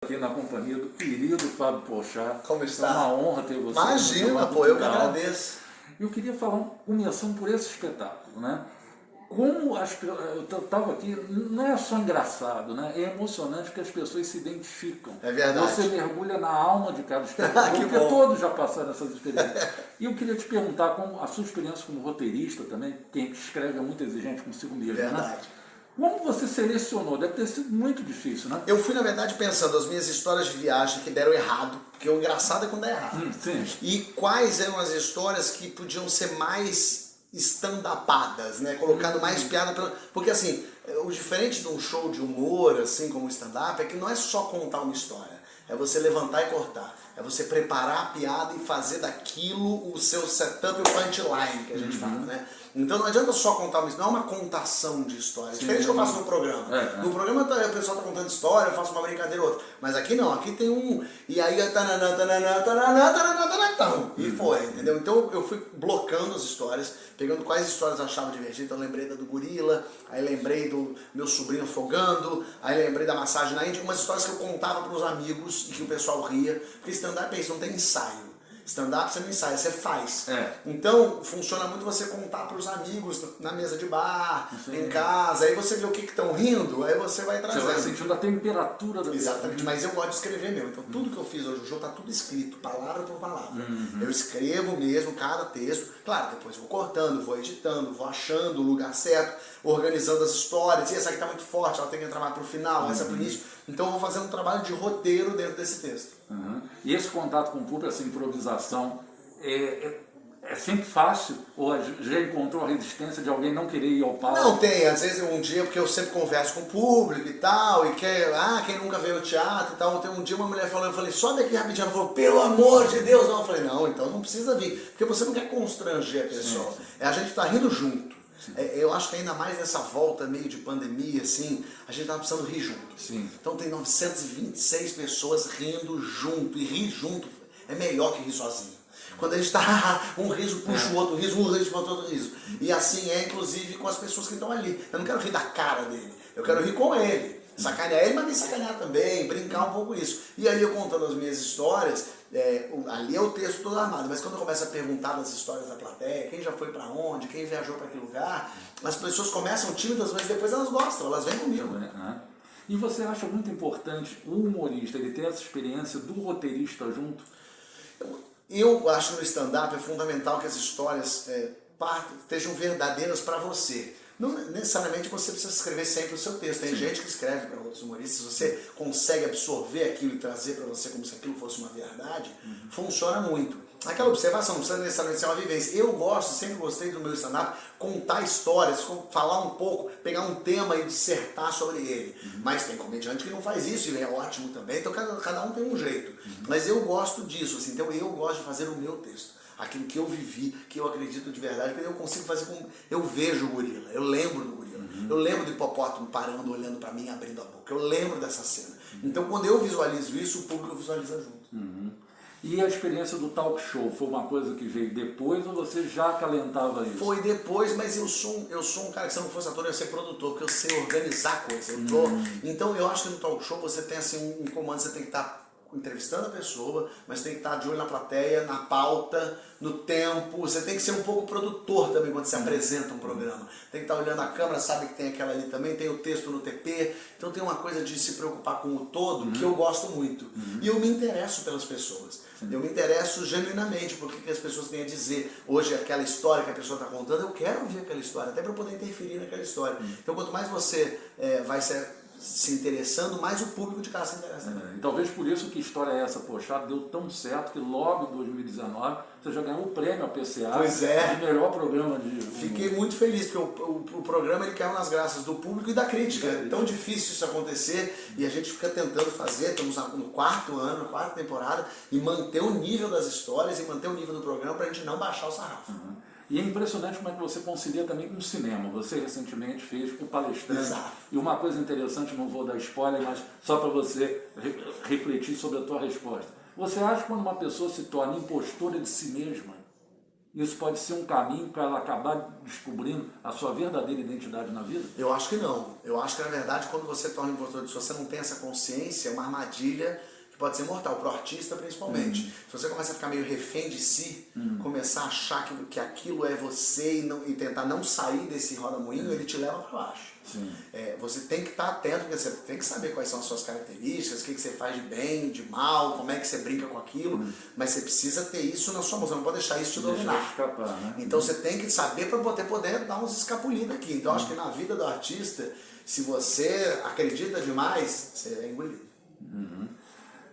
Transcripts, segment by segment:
Aqui na companhia do querido Fábio Porchat. Como está? É uma honra ter você. Imagina, pô, eu que agradeço. Eu queria falar, começando por esse espetáculo, né? Como eu estava aqui, não é só engraçado, né? É emocionante porque as pessoas se identificam. É verdade. Você mergulha na alma de cada espectador, porque bom. todos já passaram essas experiências. E eu queria te perguntar, como a sua experiência como roteirista também, quem escreve é muito exigente consigo mesmo, Verdade. né? Como você selecionou? Deve ter sido muito difícil, né? Eu fui, na verdade, pensando as minhas histórias de viagem que deram errado, porque o engraçado é quando dá errado. Sim. E quais eram as histórias que podiam ser mais stand-upadas, né? Colocando mais piada. Porque, assim, o diferente de um show de humor, assim, como o stand-up, é que não é só contar uma história. É você levantar e cortar. É você preparar a piada e fazer daquilo o seu setup e o punchline, que a gente fala, né? Então não adianta só contar uma história, não é uma contação de história. Diferente do que eu faço no programa. No programa o pessoal tá contando história, eu faço uma brincadeira ou outra. Mas aqui não, aqui tem um... E aí... E foi, entendeu? Então eu fui blocando as histórias, pegando quais histórias eu achava divertidas. Então eu lembrei da do gorila, aí lembrei do meu sobrinho afogando, aí lembrei da massagem na Índia, umas histórias que eu contava para os amigos e que o pessoal ria. Porque stand-up é isso, não tem ensaio. Stand-up você não ensaia, você faz. Então, funciona muito você contar para os amigos na mesa de bar, em casa, aí você vê o que estão rindo, aí você vai trazendo. Você vai sentindo a temperatura da Exatamente, mas eu gosto de escrever mesmo. Então, tudo que eu fiz hoje no show tá tudo escrito, palavra por palavra. Eu escrevo mesmo cada texto. Claro, depois vou cortando, vou editando, vou achando o lugar certo, organizando as histórias. E essa aqui tá muito forte, ela tem que entrar mais pro final, essa pro início. Então, eu vou fazer um trabalho de roteiro dentro desse texto. E esse contato com o público, essa improvisação, é sempre fácil? Ou já encontrou a resistência de alguém não querer ir ao palco? Não, tem. Às vezes um dia, porque eu sempre converso com o público e tal, e quem nunca veio ao teatro e tal. Tem um dia uma mulher falou, eu falei, sobe aqui rapidinho. Ela falou, pelo amor de Deus, não. Eu falei, não, então não precisa vir. Porque você não quer constranger a pessoa. A gente tá rindo junto. Eu acho que ainda mais nessa volta meio de pandemia, assim, a gente tá precisando rir junto. Então tem 926 pessoas rindo junto, e rir junto é melhor que rir sozinho. Quando a gente tá, um riso puxa o outro riso, um riso puxa o outro riso. E assim é, inclusive, com as pessoas que estão ali. Eu não quero rir da cara dele, eu quero rir com ele. Sacanear ele, mas me sacanear também, brincar um pouco isso. E aí eu contando as minhas histórias, ali é o texto todo armado, mas quando eu começo a perguntar das histórias da plateia, quem já foi pra onde, quem viajou pra aquele lugar, as pessoas começam tímidas, mas depois elas gostam, elas vêm comigo. E você acha muito importante o humorista, ele ter essa experiência do roteirista junto? Eu acho que no stand-up é fundamental que as histórias estejam verdadeiras para você. Não necessariamente você precisa escrever sempre o seu texto. Tem gente que escreve para outros humoristas. Se você consegue absorver aquilo e trazer para você como se aquilo fosse uma verdade, funciona muito. Aquela observação não precisa necessariamente ser uma vivência. Eu sempre gostei do meu stand-up, contar histórias, falar um pouco, pegar um tema e dissertar sobre ele. Mas tem comediante que não faz isso e é ótimo também, então cada um tem um jeito. Mas eu gosto disso, assim, então eu gosto de fazer o meu texto. Aquilo que eu vivi, que eu acredito de verdade, porque eu consigo fazer com... Eu vejo o gorila, eu lembro do gorila. Eu lembro do hipopótamo parando, olhando pra mim, abrindo a boca. Eu lembro dessa cena. Então quando eu visualizo isso, o público visualiza junto. E a experiência do talk show, foi uma coisa que veio depois ou você já acalentava isso? Foi depois, mas eu sou um cara que se eu não fosse ator eu ia ser produtor, porque eu sei organizar coisas. Então eu acho que no talk show você tem assim um comando, você tem que estar entrevistando a pessoa, mas tem que estar de olho na plateia, na pauta, no tempo. Você tem que ser um pouco produtor também quando você apresenta um programa. Tem que estar olhando a câmera, sabe que tem aquela ali também, tem o texto no TP. Então tem uma coisa de se preocupar com o todo que eu gosto muito. E eu me interesso pelas pessoas. Eu me interesso genuinamente por que as pessoas têm a dizer. Hoje aquela história que a pessoa está contando, eu quero ouvir aquela história, até para eu poder interferir naquela história. Então quanto mais você vai se interessando, mais o público de casa se interessa. E talvez por isso que História é essa, Porchat, deu tão certo que logo em 2019 você já ganhou o prêmio APCA de melhor programa de... Fiquei muito feliz, porque o programa ele caiu nas graças do público e da crítica. É tão difícil isso acontecer e a gente fica tentando fazer, estamos no quarto ano, na quarta temporada, e manter o nível das histórias e manter o nível do programa para a gente não baixar o sarrafo. E é impressionante como é que você concilia também com o cinema. Você recentemente fez O Palestrante. Exato. E uma coisa interessante, não vou dar spoiler, mas só para você refletir sobre a tua resposta. Você acha que quando uma pessoa se torna impostora de si mesma, isso pode ser um caminho para ela acabar descobrindo a sua verdadeira identidade na vida? Eu acho que não. Eu acho que, na verdade, quando você torna impostor, se você não tem essa consciência, é uma armadilha que pode ser mortal, pro artista principalmente. Se você começa a ficar meio refém de si, começar a achar que aquilo é você e tentar não sair desse roda-moinho, ele te leva para baixo. Você tem que estar atento, porque você tem que saber quais são as suas características, o que você faz de bem, de mal, como é que você brinca com aquilo, mas você precisa ter isso na sua mão, você não pode deixar isso te dominar. Escapar, né? Então você tem que saber para poder dar uns escapulidos aqui. Então acho que na vida do artista, se você acredita demais, você é engolido.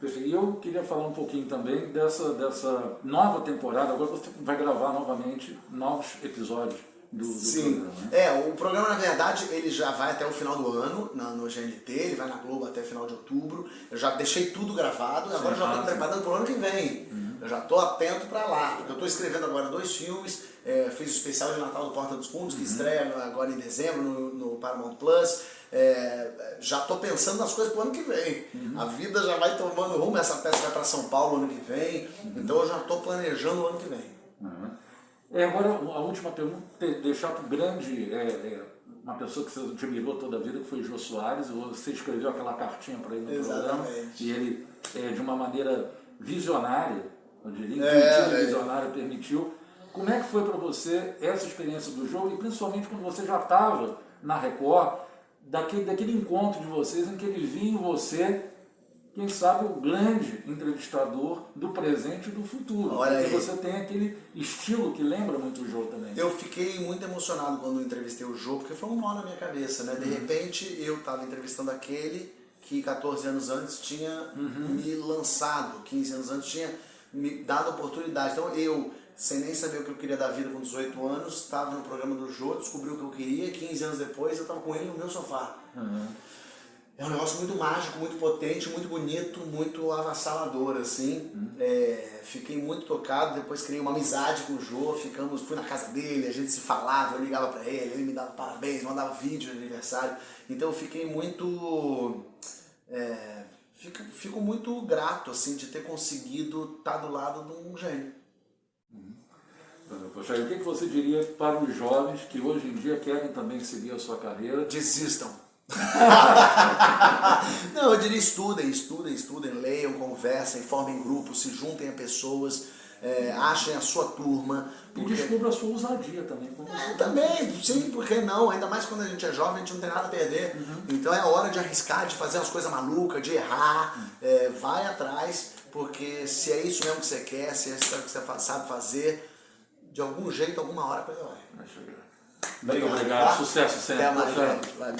E eu queria falar um pouquinho também dessa nova temporada. Agora você vai gravar novamente novos episódios do programa, né? O programa, na verdade, ele já vai até o final do ano, no GNT, ele vai na Globo até final de outubro. Eu já deixei tudo gravado, agora já estou preparando para o ano que vem. Eu já estou atento para lá, porque eu estou escrevendo agora 2 filmes, fiz o especial de Natal do Porta dos Fundos, que estreia agora em dezembro no Paramount Plus. Já estou pensando nas coisas para o ano que vem. A vida já vai tomando rumo, essa peça vai para São Paulo ano que vem, então eu já estou planejando o ano que vem. Agora, a última pergunta, deixar para o grande, uma pessoa que você admirou toda a vida, que foi Jô Soares. Você escreveu aquela cartinha para ele no programa, e ele, de uma maneira visionária, eu diria, intuitiva e visionária, permitiu. Como é que foi para você essa experiência do Jô, e principalmente quando você já estava na Record, daquele encontro de vocês em que ele via em você, quem sabe, o grande entrevistador do presente e do futuro. Olha aí. Porque você tem aquele estilo que lembra muito o Jô também. Eu fiquei muito emocionado quando entrevistei o Jô, porque foi um nó na minha cabeça, né? De repente, eu estava entrevistando aquele que 14 anos antes tinha me lançado, 15 anos antes tinha me dado oportunidade. Então eu, sem nem saber o que eu queria da vida com 18 anos, estava no programa do Jô, descobri o que eu queria, e 15 anos depois eu estava com ele no meu sofá. É um negócio muito mágico, muito potente, muito bonito, muito avassalador, assim. Fiquei muito tocado, depois criei uma amizade com o Jô, fui na casa dele, a gente se falava, eu ligava pra ele me dava parabéns, mandava vídeo de aniversário. Então eu fiquei muito... Fico muito grato, assim, de ter conseguido estar do lado de um gênio. Poxa, e o que você diria para os jovens que hoje em dia querem também seguir a sua carreira? Desistam. Não, eu diria estudem, leiam, conversem, formem grupos, se juntem a pessoas, achem a sua turma. Porque... E descubra a sua ousadia também. Também, sim, por que não? Ainda mais quando a gente é jovem, a gente não tem nada a perder. Então é hora de arriscar, de fazer as coisas malucas, de errar, vai atrás, porque se é isso mesmo que você quer, se é isso que você sabe fazer, de algum jeito, alguma hora a coisa vai. Muito obrigado, sucesso sempre. Até mais, gente. Valeu.